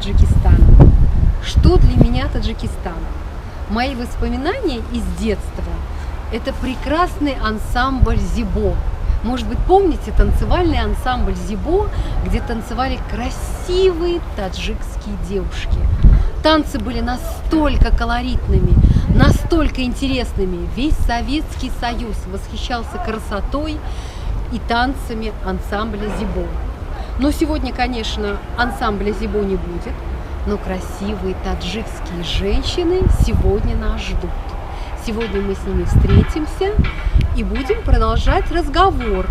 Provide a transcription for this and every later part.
Таджикистаном. Что для меня Таджикистан? Мои воспоминания из детства – это прекрасный ансамбль «Зибо». Может быть, помните танцевальный ансамбль «Зибо», где танцевали красивые таджикские девушки. Танцы были настолько колоритными, настолько интересными. Весь Советский Союз восхищался красотой и танцами ансамбля «Зибо». Но сегодня, конечно, ансамбля «Зибо» не будет, но красивые таджикские женщины сегодня нас ждут. Сегодня мы с ними встретимся и будем продолжать разговор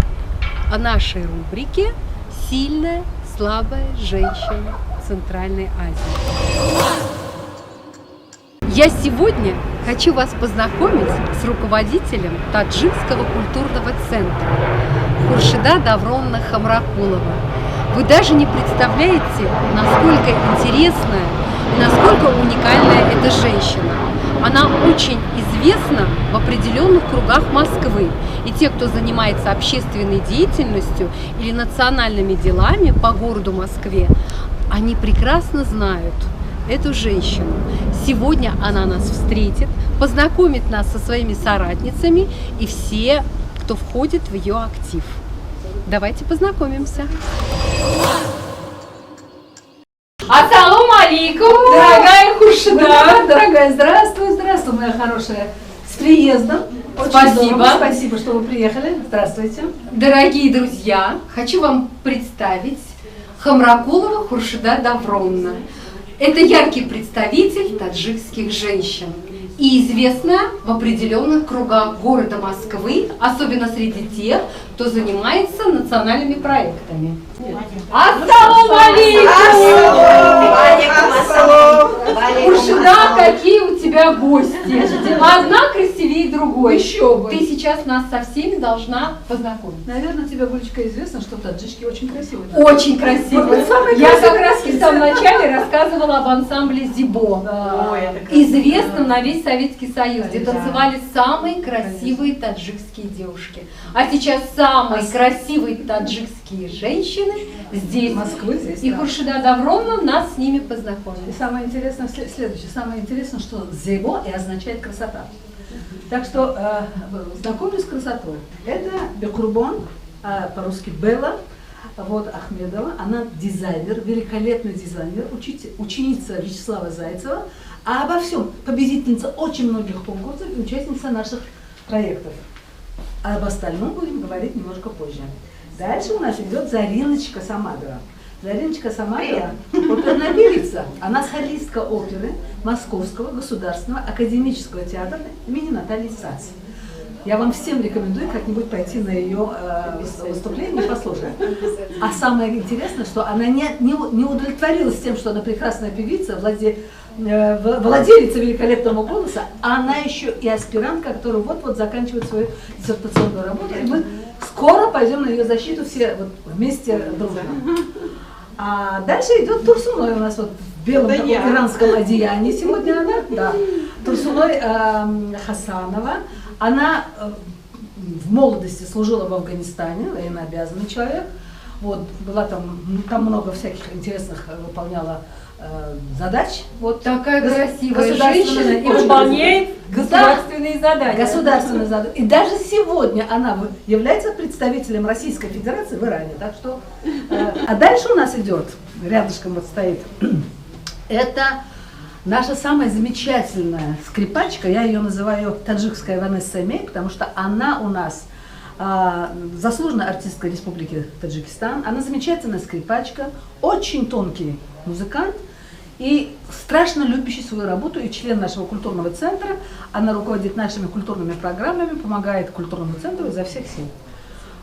о нашей рубрике «Сильная, слабая женщина Центральной Азии». Я сегодня хочу вас познакомить с руководителем Таджикского культурного центра Хуршида Давронна Хамракулова. Вы даже не представляете, насколько интересная и насколько уникальная эта женщина. Она очень известна в определенных кругах Москвы. И те, кто занимается общественной деятельностью или национальными делами по городу Москве, они прекрасно знают эту женщину. Сегодня она нас встретит, познакомит нас со своими соратницами и все, кто входит в ее актив. Давайте познакомимся. Ассаламу алейкум, дорогая Хуршида. Дорогая, здравствуй, здравствуй, моя хорошая. С приездом. Очень Спасибо. Здорово. Спасибо, что вы приехали. Здравствуйте. Дорогие друзья, хочу вам представить Хамракулова Хуршида Давронна. Это яркий представитель таджикских женщин и известная в определенных кругах города Москвы, особенно среди тех, кто занимается национальными проектами. Ассаламу алейкум! Хуршида, какие у тебя гости? Одна красивее другой. Еще бы. Ты сейчас нас со всеми должна познакомить. Наверное, тебе, Гулечка, известно, что таджички очень красивые. Очень красиво. Вот Я как раз в самом начале рассказывала об ансамбле «Зибо», известном на весь Советский Союз, где танцевали самые красивые таджикские девушки. А сейчас самые красивые таджикские женщины здесь. Москвы здесь. И Хуршида Давронна нас с ними И познакомит. самое интересное следующее. Самое интересное, что «зебо» и означает красота. Так что знакомлюсь с красотой. Это Бекурбон, по-русски Белла, вот Ахмедова. Она дизайнер, великолепный дизайнер, ученица Вячеслава Зайцева, а обо всем победительница очень многих конкурсов и участница наших проектов. А об остальном будем говорить немножко позже. Дальше у нас идет Зариночка Самадова. Зариночка Самадова оперная певица. Она солистка оперы Московского государственного академического театра имени Натальи Сац. Я вам всем рекомендую как-нибудь пойти на ее выступление и послушать. А самое интересное, что она не удовлетворилась тем, что она прекрасная певица, владелица великолепного голоса, а она еще и аспирантка, которая вот-вот заканчивает свою диссертационную работу. И мы скоро пойдем на ее защиту все вот вместе дружно. А дальше идет Турсуной у нас вот в белом иранском одеянии сегодня она. Да. Турсуной Хасанова. Она в молодости служила в Афганистане, военнообязанный человек. Вот, была там много всяких интересных, выполняла задач. Вот. Такая красивая женщина и выполняет государственные задания. Государственные задания. И даже сегодня она является представителем Российской Федерации в Иране. Так что, а дальше у нас идет, рядышком вот стоит, это наша самая замечательная скрипачка, я ее называю таджикская Ванесса Мей, потому что она у нас заслуженная артистка Республики Таджикистан, она замечательная скрипачка, очень тонкий музыкант и страшно любящий свою работу, и член нашего культурного центра. Она руководит нашими культурными программами, помогает культурному центру изо всех сил.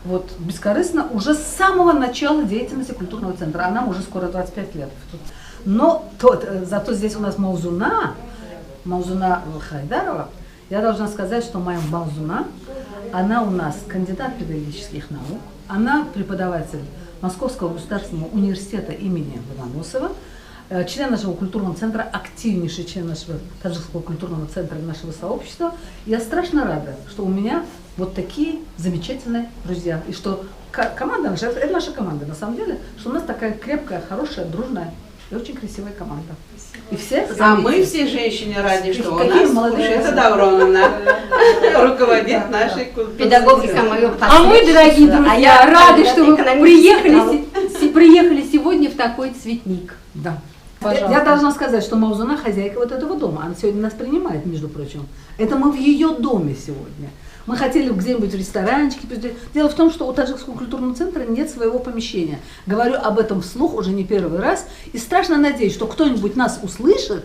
Вот, бескорыстно, уже с самого начала деятельности культурного центра, а нам уже скоро 25 лет. Но зато здесь у нас Маузуна Хайдарова. Я должна сказать, что моя Маузуна, она у нас кандидат педагогических наук, она преподаватель Московского государственного университета имени Ломоносова, член нашего культурного центра, активнейший член нашего таджикского культурного центра, нашего сообщества. Я страшно рада, что у меня вот такие замечательные друзья. И что команда наша, это наша команда на самом деле, что у нас такая крепкая, хорошая, дружная И очень красивая команда. И все А мы все женщины рады, что у Какие нас молодые Шета Давроновна руководит нашей культурой. Педагогика мою А мы, дорогие друзья, рады, что вы приехали. приехали сегодня в такой цветник. Да. Пожалуйста. Я должна сказать, что Маузуна хозяйка вот этого дома. Она сегодня нас принимает, между прочим. Это мы в ее доме сегодня. Мы хотели где-нибудь в ресторанчике. Дело в том, что у Таджикского культурного центра нет своего помещения. Говорю об этом вслух уже не первый раз. И страшно надеюсь, что кто-нибудь нас услышит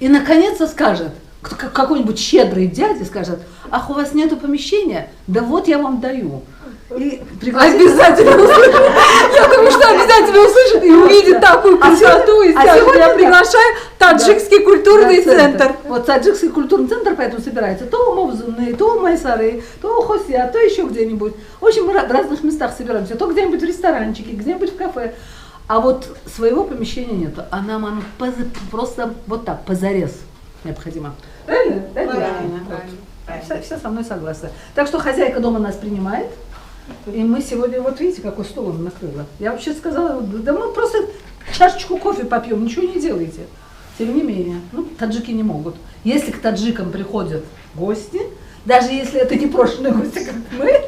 и наконец-то скажет, какой-нибудь щедрый дядя скажет: ах, у вас нету помещения? Да вот я вам даю. И Обязательно услышит. Я думаю, что обязательно услышит и увидит такую красоту и скажет: сегодня я приглашаю Таджикский культурный центр. Вот Таджикский культурный центр поэтому собирается то у Мавзуны, то у Майсары, то у Хосия, то еще где-нибудь. В общем, мы в разных местах собираемся, то где-нибудь в ресторанчике, где-нибудь в кафе. А вот своего помещения нету, а нам оно просто вот так, позарез необходимо. Правильно? Все со мной согласны. Так что хозяйка дома нас принимает. И мы сегодня, вот видите, какой стол он накрыла. Я вообще сказала, да мы просто чашечку кофе попьем, ничего не делайте. Тем не менее, ну, таджики не могут. Если к таджикам приходят гости, даже если это не прошлые гости, как мы,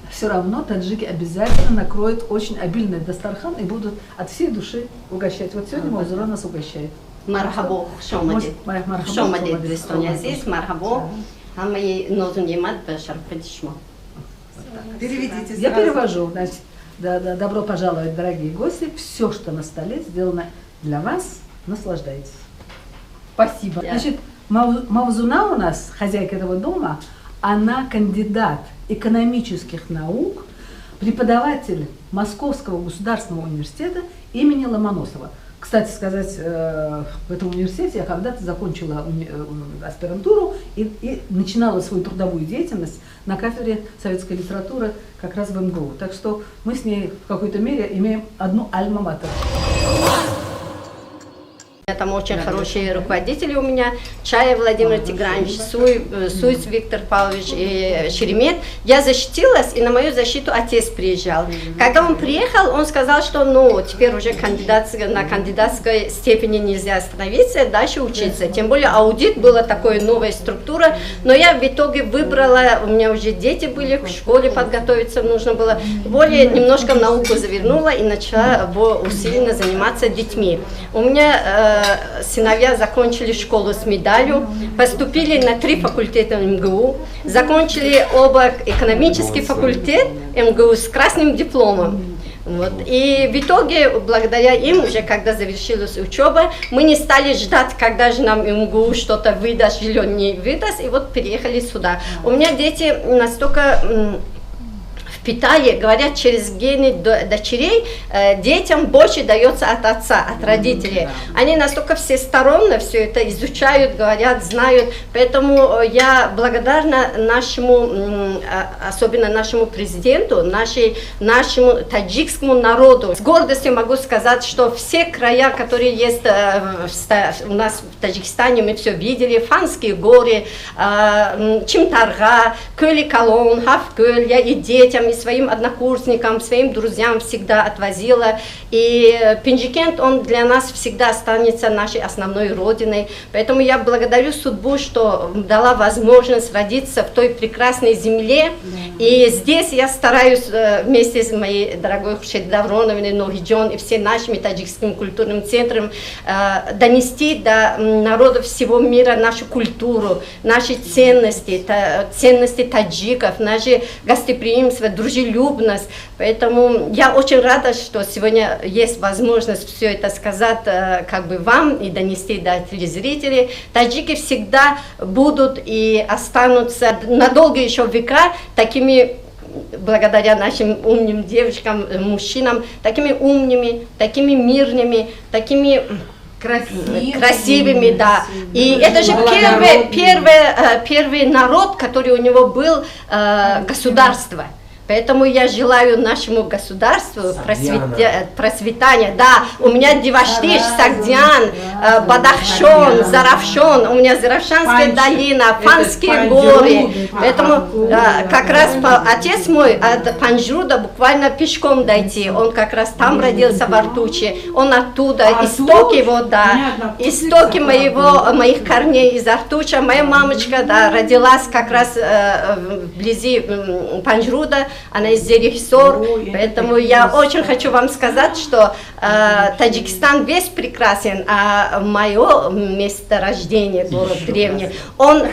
все равно таджики обязательно накроют очень обильный дастархан и будут от всей души угощать. Вот сегодня Маузура нас угощает. Мархабо, Шомадет. Шомадет в Эстонии здесь, Мархабо. А мои нозу немат бешарпедишмо. Переведите Я сразу. перевожу. Значит, добро пожаловать, дорогие гости. Все, что на столе, сделано для вас. Наслаждайтесь. Спасибо. Значит, Маузуна у нас, хозяйка этого дома, она кандидат экономических наук, преподаватель Московского государственного университета имени Ломоносова. Кстати сказать, в этом университете я когда-то закончила аспирантуру и начинала свою трудовую деятельность на кафедре советской литературы как раз в МГУ. Так что мы с ней в какой-то мере имеем одну альма-матер. Там очень хорошие руководители у меня. Чаев Владимир Тигранович, Суйц Виктор Павлович и Шеремет. Я защитилась, и на мою защиту отец приезжал. Когда он приехал, он сказал, что ну, теперь уже на кандидатской степени нельзя остановиться, дальше учиться. Тем более аудит была такой новая структура. Но я в итоге выбрала, у меня уже дети были, в школе подготовиться нужно было. Более немножко науку завернула и начала усиленно заниматься детьми. У меня сыновья закончили школу с медалью, поступили на 3 факультета МГУ, закончили оба экономический факультет МГУ с красным дипломом. Вот. И в итоге, благодаря им, уже когда завершилась учеба, мы не стали ждать, когда же нам МГУ что-то выдаст или не выдаст, и вот переехали сюда. У меня дети настолько впитали, говорят, через гены дочерей детям больше дается от отца, от родителей. Они настолько всесторонне все это изучают, говорят, знают. Поэтому я благодарна нашему, особенно нашему президенту, нашему таджикскому народу. С гордостью могу сказать, что все края, которые есть у нас в Таджикистане, мы все видели. Фанские горы, Чимтарга, Кölь-Калон, Хавкölь, я и детям, и своим однокурсникам, своим друзьям всегда отвозила. И Пенджикент, он для нас всегда останется нашей основной родиной. Поэтому я благодарю судьбу, что дала возможность родиться в той прекрасной земле. И здесь я стараюсь вместе с моей дорогой Шетой Давроновной, Ногиджон и всем нашим таджикским культурным центром донести до народов всего мира нашу культуру, наши ценности, ценности таджиков, наше гостеприимство, дружелюбность. Поэтому я очень рада, что сегодня есть возможность все это сказать как бы вам и донести до телезрителей. Таджики всегда будут и останутся надолго еще века такими, благодаря нашим умным девушкам, мужчинам, такими умными, такими мирными, такими красивыми, да. И это же первый народ, который у него был государство. Поэтому я желаю нашему государству процветания. Да, у меня Диваштиш, Сагдиан, Бадахшон, Заравшон, у меня Заравшанская долина, Фанские горы. Поэтому как раз отец мой от Панджруда буквально пешком дойти. Он как раз там родился в Артуче. Он оттуда, истоки его, да, истоки моих корней из Артуча. Моя мамочка, да, родилась как раз вблизи Панджруда, она из Зерихсор. Поэтому я очень хочу вам сказать, что Таджикистан весь прекрасен, а мое место рождения, город древний, он,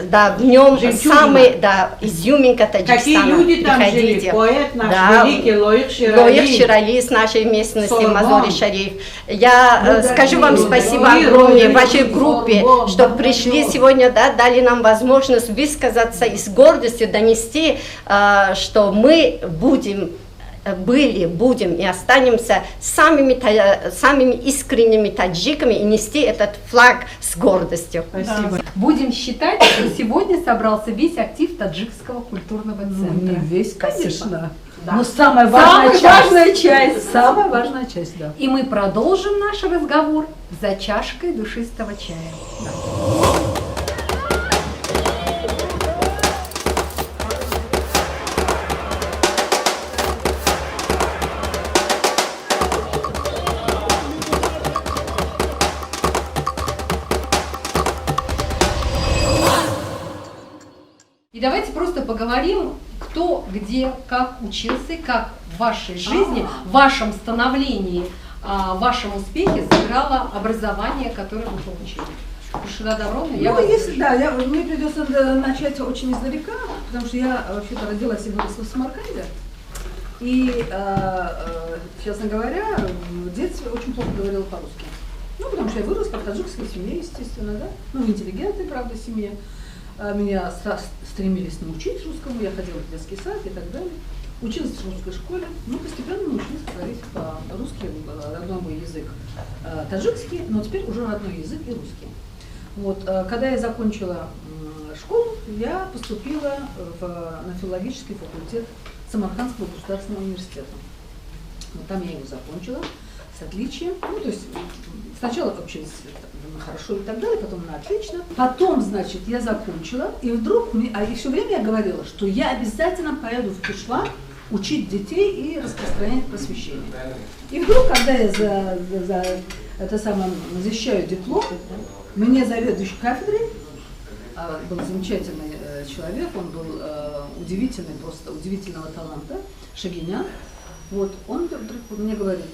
да, в нем самый, да, изюминка Таджикистана. Какие люди там жили? Поэт наш, да, великий Лоих Ширали. Лоих Ширали с нашей местности, Мазори Шариф. Я скажу вам спасибо огромное вашей группе, что пришли сегодня, да, дали нам возможность высказаться и с гордостью донести, что мы будем и останемся самыми искренними таджиками и нести этот флаг с гордостью. Спасибо. Будем считать, что сегодня собрался весь актив таджикского культурного центра. Не весь, конечно. Да. Но самая важная часть. Самая важная часть, да. И мы продолжим наш разговор за чашкой душистого чая. Да. И давайте просто поговорим, кто, где, как учился, как в вашей жизни, в вашем становлении, в вашем успехе сыграло образование, которое вы получили. Рашида Давровна, мне придется начать очень издалека, потому что я вообще-то родилась и выросла в Самарканде. И, честно говоря, в детстве очень плохо говорила по-русски. Ну, потому что я выросла в таджикской семье, естественно, да. Ну, в интеллигентной, правда, семье. Меня стремились научить русскому, я ходила в детский сад и так далее. Училась в русской школе, но постепенно научилась говорить по-русски, родной мой язык таджикский, но теперь уже родной язык и русский. Вот, когда я закончила школу, я поступила на филологический факультет Самаркандского государственного университета. Вот там я его закончила с отличием. Ну, то есть сначала училась хорошо и так далее, потом на отлично. Потом, значит, я закончила, и вдруг, и все время я говорила, что я обязательно поеду в Кишлак учить детей и распространять просвещение. И вдруг, когда я защищаю диплом, мне заведующий кафедрой, был замечательный человек, он был удивительный, просто удивительного таланта, Шагинян. Вот, он вдруг мне говорит: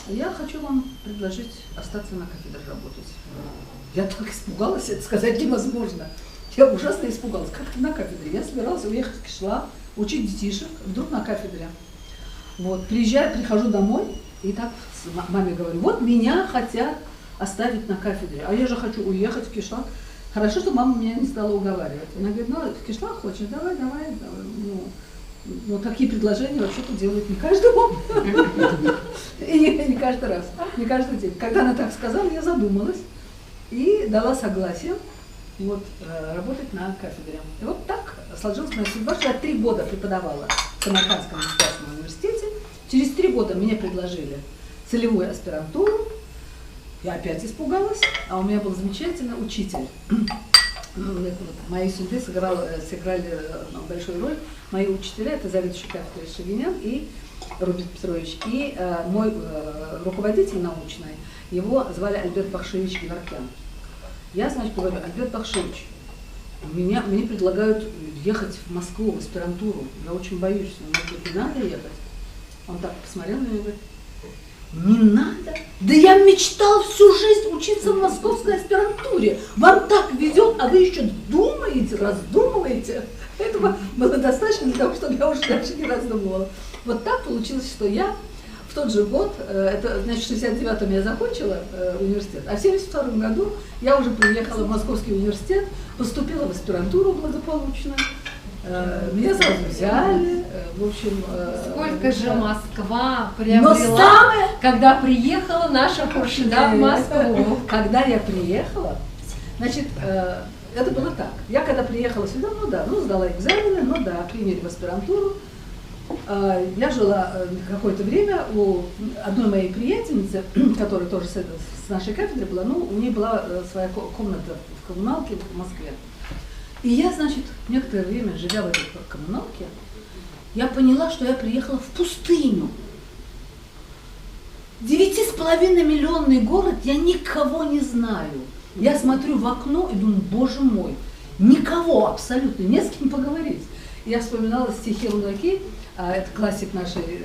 я хочу вам предложить остаться на кафедре работать. Я так испугалась, это сказать невозможно. Я ужасно испугалась. Как на кафедре? Я собиралась уехать в Кишлак, учить детишек, вдруг на кафедре. Вот, прихожу домой, и так маме говорю: вот меня хотят оставить на кафедре, а я же хочу уехать в Кишлак. Хорошо, что мама меня не стала уговаривать. Она говорит: ну, в Кишлак хочешь, давай. Ну, такие предложения вообще-то делают не каждому. И не каждый раз, не каждый день. Когда она так сказала, я задумалась и дала согласие вот, работать на кафедре. И вот так сложилась моя судьба, что я 3 года преподавала в Самаркандском государственном университете. Через 3 года мне предложили целевую аспирантуру. Я опять испугалась, а у меня был замечательный учитель. В моей судьбе сыграли большую роль мои учителя, это заведующий кафедрой Шагинян и Рубин Петрович, и мой руководитель научный, его звали Альберт Бахшевич Геворкян. Я, значит, говорю: Альберт Бахшевич, мне предлагают ехать в Москву в аспирантуру, я очень боюсь, не надо ехать. Он так посмотрел на меня и говорит: не надо? Да я мечтал всю жизнь учиться в московской аспирантуре. Вам так везет, а вы еще думаете, раздумываете. Этого было достаточно для того, чтобы я уже дальше не раздумывала. Вот так получилось, что я в тот же год, это значит в 69-м я закончила университет, а в 72-м году я уже приехала в Московский университет, поступила в аспирантуру благополучно. Меня сразу взяли, в общем... Сколько же Москва приобрела, когда приехала наша Хуршида в Москву? Когда я приехала, значит, это было так. Я когда приехала сюда, сдала экзамены, приняли в аспирантуру, Я жила какое-то время у одной моей приятельницы, которая тоже с нашей кафедры была, ну, у нее была своя комната в коммуналке в Москве. И я, значит, некоторое время, живя в этой коммуналке, я поняла, что я приехала в пустыню. 9,5-миллионный город, я никого не знаю. Я смотрю в окно и думаю, боже мой, никого абсолютно, не с кем поговорить. Я вспоминала стихи Рудаки, это классик нашей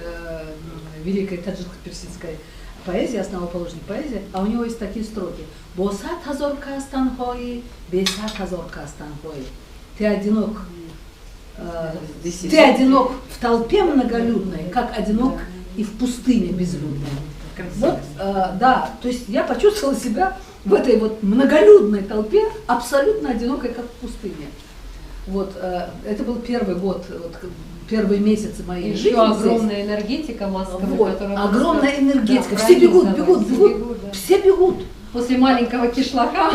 великой таджико-персидской поэзии, основоположник поэзии, а у него есть такие строки. «Босат хазорка астанхои, бесат хазорка астанхои». Ты одинок в толпе многолюдной, как одинок и в пустыне безлюдной. Вот, да, то есть я почувствовала себя в этой вот многолюдной толпе абсолютно одинокой, как в пустыне. Вот, это был первый год, вот, первые месяцы моей жизни. Еще огромная энергетика Москвы. Вот, огромная энергетика. Да, все бегут, да. Все бегут. После маленького кишлака.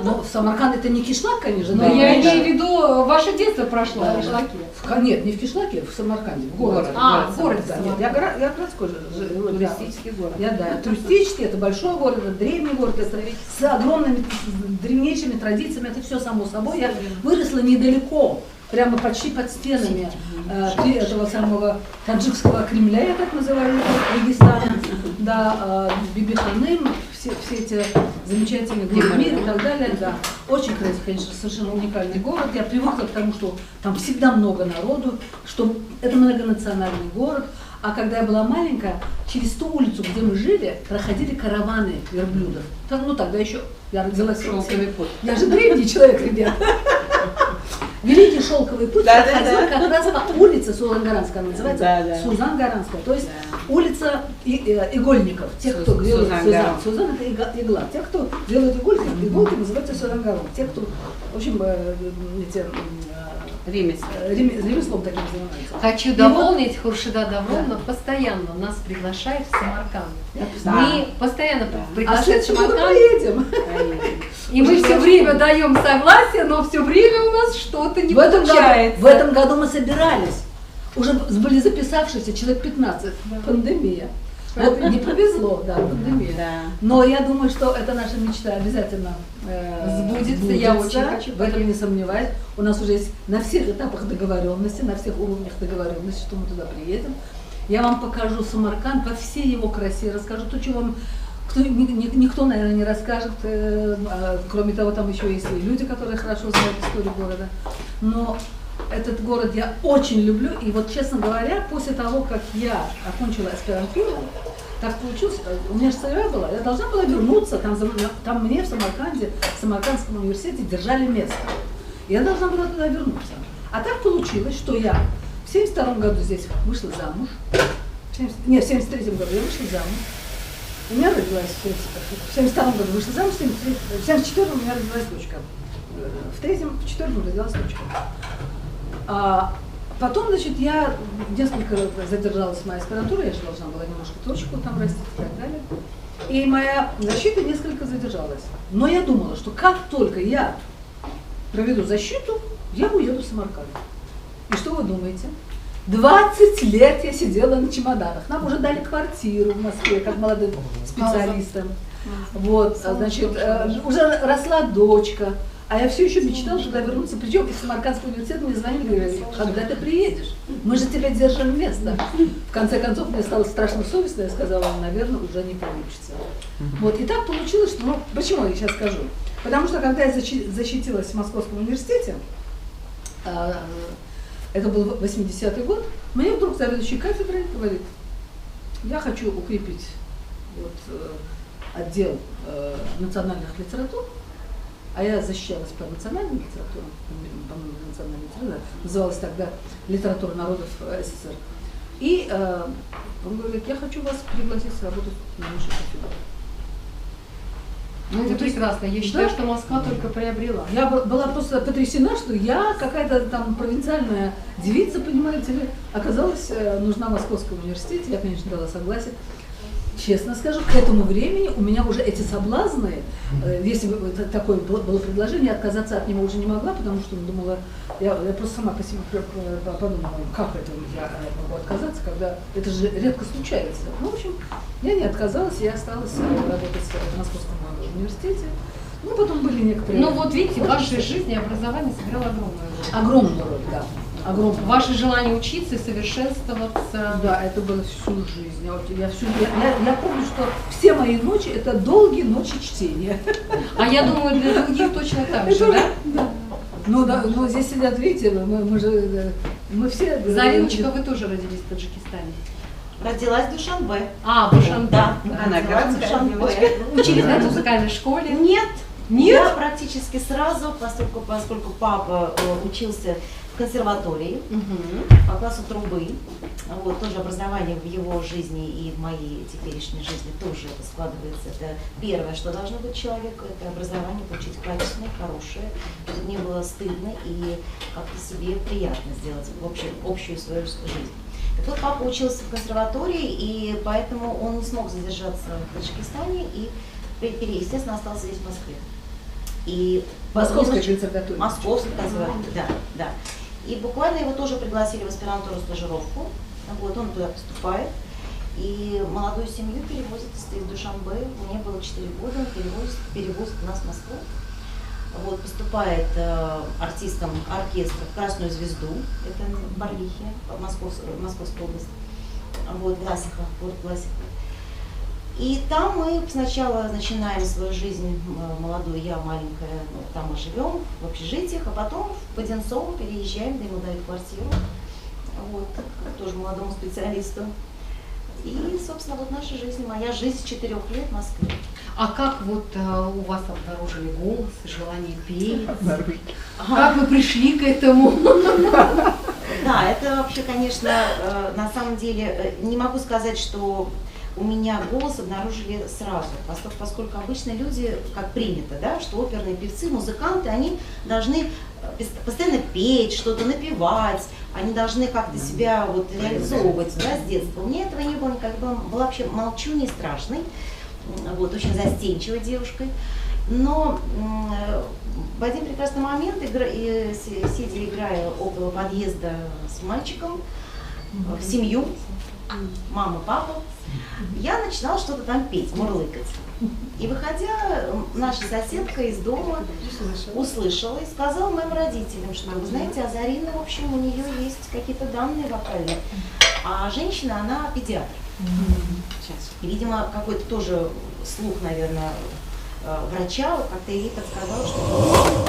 Ну, Самарканд это не кишлак, конечно. Но я имею в виду, ваше детство прошло в кишлаке. Нет, не в кишлаке, в Самарканде, в городе. В городе, да. Нет, я городской туристический город. Туристический, это большой город, это древний город, это с огромными, древнейшими традициями, это все само собой. Я выросла недалеко, прямо почти под стенами этого самого таджикского Кремля, я так называю, Регистана, да, Бибиханым, все эти замечательные горы мира и так далее, да. Очень красивый, конечно, совершенно уникальный город. Я привыкла к тому, что там всегда много народу, что это многонациональный город. А когда я была маленькая, через ту улицу, где мы жили, проходили караваны верблюдов. Ну, тогда еще я родилась. Я же древний человек, ребят. Великий шелковый путь проходил как раз по улице Сузангаранская, она называется Сузангаранская, то есть улица игольников, тех, кто делает Сузан это игла, тех, кто делает иголки называются Сузангарон, тех, кто, в общем, ремеслом таким занимается. Хочу дополнить, Хуршида Давровна постоянно нас приглашает в Самарканд. Мы постоянно приглашаем в Самарканд. И мы все время даем согласие, но все время у нас что-то не получается. В этом году мы собирались. Уже были записавшиеся человек 15. Пандемия. Вот не повезло, да, пандемия. Но я думаю, что это наша мечта обязательно сбудется. Я очень хочу. В этом не сомневаюсь. У нас уже есть на всех этапах договоренности, на всех уровнях договоренности, что мы туда приедем. Я вам покажу Самарканд во всей его красе, расскажу то, что вам никто, наверное, не расскажет. Кроме того, там еще есть и люди, которые хорошо знают историю города. Но этот город я очень люблю. И вот, честно говоря, после того, как я окончила аспирантуру, так получилось, у меня же целевая была, я должна была вернуться, там мне в Самарканде, в Самаркандском университете держали место. Я должна была туда вернуться. А так получилось, что я в 1972 году здесь вышла замуж. Нет, в 1973 году я вышла замуж. У меня родилась, в 1972 году вышла замуж, в 1974 у меня родилась дочка. В 1904 родилась дочка. Потом, значит, я несколько раз задержалась в моей аспирантуре, я же должна была немножко точку там растить и так далее. И моя защита несколько задержалась. Но я думала, что как только я проведу защиту, я уеду в Самарканд. И что вы думаете? 20 лет я сидела на чемоданах. Нам уже дали квартиру в Москве, как молодым специалистам. Вот, значит, уже росла дочка. А я все еще мечтала туда вернуться. Причем из Самаркандского университета мне звонили и говорили, когда ты приедешь? Мы же тебя держим место. В конце концов, мне стало страшно совестно, я сказала, наверное, уже не получится. Вот, и так получилось, что, ну, почему я сейчас скажу? Потому что, когда я защитилась в Московском университете, это был 80-й год, мне вдруг заведующий кафедрой говорит, я хочу укрепить вот, отдел национальных литератур, а я защищалась по национальным литературам, называлась тогда «Литература народов СССР». И он говорит, я хочу вас пригласить работать на нашу кафедру. Ну, это прекрасно. Я считаю, что Москва только приобрела. Я была просто потрясена, что я, какая-то там провинциальная девица, понимаете ли, оказалась нужна в Московском университете. Я, конечно, дала согласие. честно скажу, к этому времени у меня уже эти соблазны, если бы такое было предложение, отказаться от него уже не могла, потому что думала, я просто сама по себе подумала, как это я могу отказаться, когда это же редко случается. Ну, в общем, я не отказалась, я осталась работать в Московском университете. Ну, потом были некоторые... Ну вот видите, в вашей жизни образование сыграло огромную роль. Огромную роль, да. Огромную. Ваше желание учиться и совершенствоваться. Да, это было всю жизнь. Я помню, что все мои ночи это долгие ночи чтения. А я думаю, для других точно так же, да? Да. Ну да, ну здесь сидят, видите, мы же, мы все... Зариночка, вы тоже родились в Таджикистане? Родилась в Душанбе. А, в Душанбе. Да, Она родилась в городская Душанбе. Учились на музыкальной школе? Нет. Нет? Я практически сразу, поскольку папа учился в консерватории по классу трубы, вот, тоже образование в его жизни и в моей теперешней жизни тоже это складывается. Это первое, что должно быть человеку, это образование получить качественное, хорошее, чтобы не было стыдно и как-то себе приятно сделать общую свою жизнь. Так вот, папа учился в консерватории, и поэтому он не смог задержаться в Таджикистане и, естественно, остался здесь в Москве. И Московская консерватория. Московская консерватория, да, да. И буквально его тоже пригласили в аспирантуру стажировку. Вот, он туда поступает. И молодую семью перевозят из Душанбе. Мне было 4 года, он перевозит нас в Москву. Вот, поступает артистом оркестра в Красную Звезду, это в Барлихе, Московская область, вот, Власиха, город Власиха. И там мы сначала начинаем свою жизнь молодую, я маленькая, ну, там мы живем в общежитиях, а потом в Одинцово переезжаем, да ему дают квартиру, вот, тоже молодому специалисту. И, собственно, вот наша жизнь, моя жизнь с 4 лет в Москве. А как вот у вас обнаружили голос, желание петь? Как вы пришли к этому? Да, это вообще, конечно, на самом деле, не могу сказать, что у меня голос обнаружили сразу, поскольку обычно люди, как принято, да, что оперные певцы, музыканты, они должны постоянно петь, что-то напевать, они должны как-то себя вот реализовывать, да, с детства. У меня этого не было никогда, была вообще молчуней страшной, вот, очень застенчивой девушкой. Но в один прекрасный момент, сидя играя около подъезда с мальчиком, в семью, мама, папа, я начинала что-то там петь, мурлыкать. И выходя, наша соседка из дома услышала и сказала моим родителям, что, вы знаете, а Зарина, в общем, у нее есть какие-то данные вокальные, а женщина, она педиатр. И, видимо, какой-то тоже слух, наверное, врача как-то ей подсказал, что